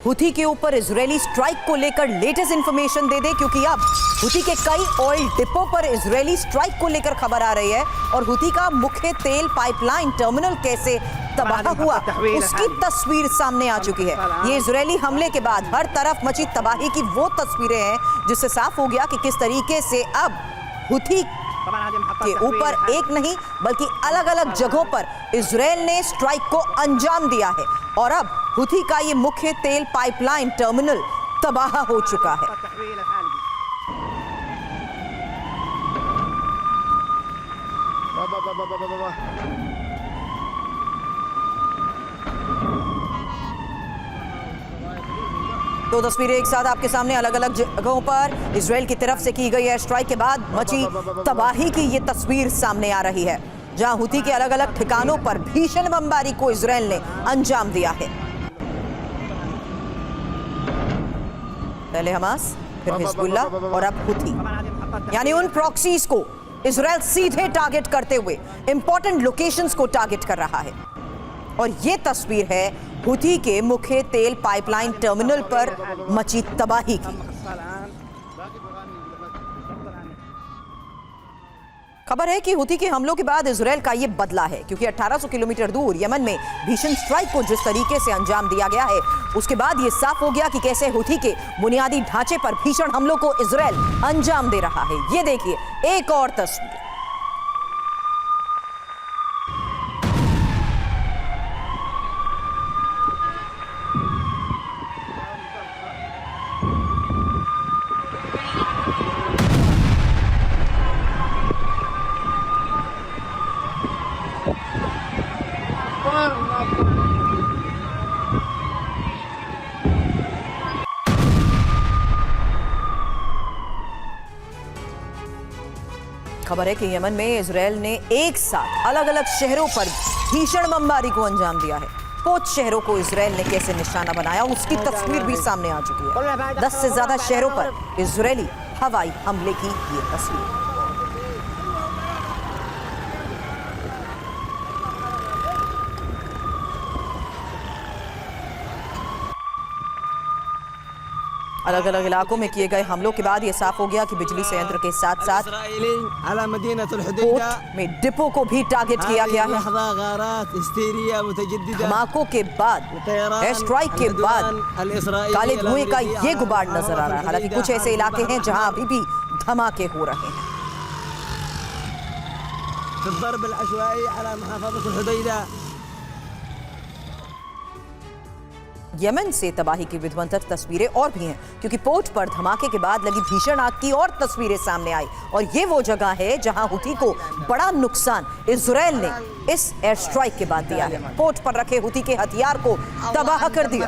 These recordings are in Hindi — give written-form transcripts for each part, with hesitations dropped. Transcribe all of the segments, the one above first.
हुथी के ऊपर इजरायली स्ट्राइक को लेकर लेटेस्ट इंफॉर्मेशन दे दे, क्योंकि अब हुथी के कई ऑयल डिपो पर इजरायली स्ट्राइक को लेकर खबर आ रही है और हुथी का मुख्य तेल पाइपलाइन टर्मिनल कैसे तबाह हुआ उसकी तस्वीर सामने आ चुकी है। ये इजरायली हमले के बाद हर तरफ मची तबाही की वो तस्वीरें हैं जिससे साफ हो गया कि किस तरीके से अब हुथी के ऊपर एक नहीं बल्कि अलग अलग जगहों पर इजरायल ने स्ट्राइक को अंजाम दिया है और अब हुथी का ये मुख्य तेल पाइपलाइन टर्मिनल तबाह हो चुका है। दो तस्वीरें एक साथ आपके सामने अलग अलग जगहों पर इजरायल की तरफ से की गई है स्ट्राइक के बाद मची तबाही की ये तस्वीर सामने आ रही है, जहां हुथी के अलग अलग ठिकानों पर भीषण बमबारी को इजरायल ने अंजाम दिया है। पहले हमास, फिर हिजबुल्लाह और अब हुथी, यानी उन प्रॉक्सीज को इजरायल सीधे टारगेट करते हुए इंपॉर्टेंट लोकेशंस को टारगेट कर रहा है। और ये तस्वीर है हुथी के मुख्य तेल पाइपलाइन टर्मिनल पर मची तबाही की। खबर है कि हुथी के हमलों के बाद इजरायल का ये बदला है, क्योंकि 1800 किलोमीटर दूर यमन में भीषण स्ट्राइक को जिस तरीके से अंजाम दिया गया है उसके बाद ये साफ हो गया कि कैसे हुथी के बुनियादी ढांचे पर भीषण हमलों को इजरायल अंजाम दे रहा है। ये देखिए एक और तस्वीर। खबर है कि यमन में इजरायल ने एक साथ अलग अलग शहरों पर भीषण बमबारी को अंजाम दिया है। 5 शहरों को इजरायल ने कैसे निशाना बनाया उसकी तस्वीर भी सामने आ चुकी है। 10 से ज्यादा शहरों पर इजरायली हवाई हमले की ये तस्वीर। अलग अलग इलाकों में किए गए हमलों के बाद यह साफ हो गया कि बिजली संयंत्र के साथ साथ पोर्ट में डिपो को भी टारगेट किया गया है। धमाकों के बाद, एयर स्ट्राइक के बाद काले धुएं का ये गुबार नजर आ रहा है। हालांकि कुछ ऐसे इलाके हैं जहां अभी भी धमाके हो रहे हैं। यमन से तबाही की विध्वंसक तस्वीरें और भी हैं, क्योंकि पोर्ट पर धमाके के बाद लगी भीषण आग की और तस्वीरें सामने आई और ये वो जगह है जहां हुथी को बड़ा नुकसान इजरायल ने इस एयर स्ट्राइक के बाद दिया है। पोर्ट पर रखे हुथी के हथियार को तबाह कर दिया।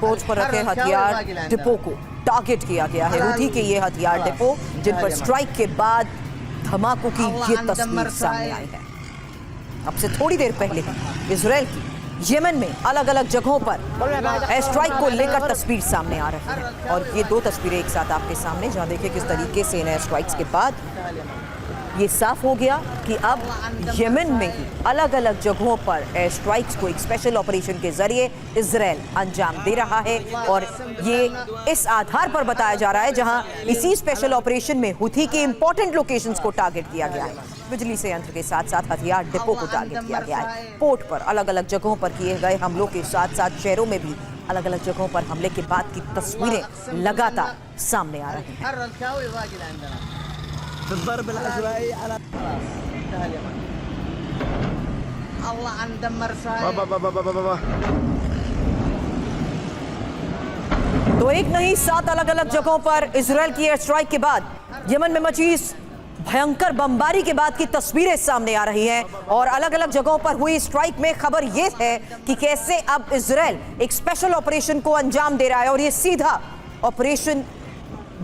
पोर्ट पर रखे हथियार डिपो को टारगेट किया गया है। हुथी के ये हथियार डिपो जिन पर स्ट्राइक के बाद धमाकों की ये तस्वीर सामने आई है। अब से थोड़ी देर पहले इजरायल की यमन में अलग अलग जगहों पर एयर स्ट्राइक को लेकर तस्वीर सामने आ रही है और ये दो तस्वीरें एक साथ आपके सामने, जहां देखिए किस तरीके से इन एयर स्ट्राइक्स के बाद ये साफ हो गया कि अब यमन में ही अलग अलग जगहों पर एयर स्ट्राइक्स को एक स्पेशल ऑपरेशन के जरिए इजरायल अंजाम दे रहा है। और ये इस आधार पर बताया जा रहा है जहां इसी स्पेशल ऑपरेशन में हुथी के इंपॉर्टेंट लोकेशंस को टारगेट किया गया है। बिजली संयंत्र के साथ साथ हथियार डिपो को टारगेट किया गया है। पोर्ट पर अलग अलग जगहों पर किए गए हमलों के साथ साथ शहरों में भी अलग अलग जगहों पर हमले के बाद की तस्वीरें लगातार सामने आ रही हैं। तो एक नहीं 7 अलग अलग जगहों पर इजरायल की एयर स्ट्राइक के बाद यमन में मची भयंकर बमबारी के बाद की तस्वीरें सामने आ रही हैं और अलग अलग जगहों पर हुई स्ट्राइक में खबर यह है कि कैसे अब इजरायल एक स्पेशल ऑपरेशन को अंजाम दे रहा है और यह सीधा ऑपरेशन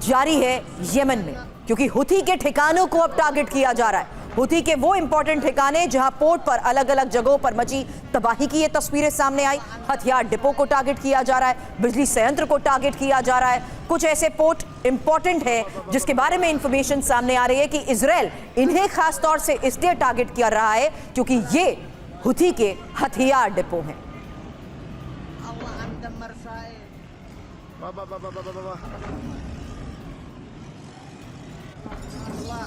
जारी है यमन में। क्योंकि हुथी के ठिकानों को अब टारगेट किया जा रहा है। हुथी के वो इंपॉर्टेंट ठिकाने जहां पोर्ट पर अलग अलग जगहों पर मची तबाही की ये तस्वीरें सामने आई। हथियार डिपो को टारगेट किया जा रहा है, बिजली संयंत्र को टारगेट किया जा रहा है। कुछ ऐसे पोर्ट इंपॉर्टेंट है जिसके बारे में इंफॉर्मेशन सामने आ रही है कि इजराइल इन्हें खास तौर से इसलिए टारगेट कर रहा है क्योंकि ये हुथी के हथियार डिपो हैं। Allah andammer Israel. Allah